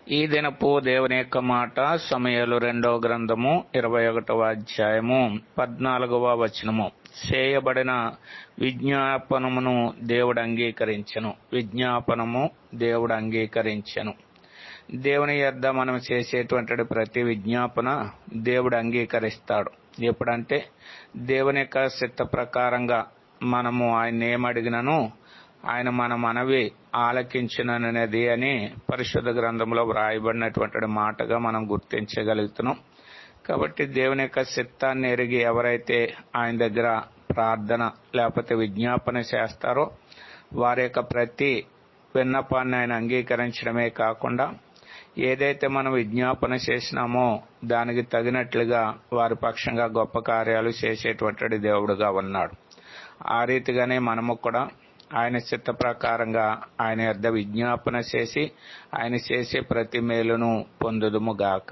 ఈ దినపు దేవుని యొక్క మాట సమూయేలు 2వ గ్రంథము 21వ అధ్యాయము 14వ వచనము. చేయబడిన విజ్ఞాపనమును దేవుడు అంగీకరించెను. దేవుని యొద్ద మనం చేసేటువంటి ప్రతి విజ్ఞాపన దేవుడు అంగీకరిస్తాడు. ఎప్పుడంటే దేవుని యొక్క చిత్త ప్రకారంగా మనము ఆయన ఏమడిగినను ఆయన మన మనవి ఆలకించుననేది అని పరిశుద్ధ గ్రంథంలో వ్రాయబడినటువంటి మాటగా మనం గుర్తించగలుగుతున్నాం. కాబట్టి దేవుని యొక్క చిత్తాన్ని ఎరిగి ఎవరైతే ఆయన దగ్గర ప్రార్థన లేకపోతే విజ్ఞాపన చేస్తారో వారి యొక్క ప్రతి విన్నపాన్ని ఆయన అంగీకరించడమే కాకుండా ఏదైతే మనం విజ్ఞాపన చేసినామో దానికి తగినట్లుగా వారి పక్షంగా గొప్ప కార్యాలు చేసేటువంటి దేవుడుగా ఉన్నాడు. ఆ రీతిగానే మనము కూడా ఆయన చిత్త ప్రకారంగా ఆయన యొద్ద విజ్ఞాపన చేసి ఆయన చేసే ప్రతి మేలును పొందుదుముగాక.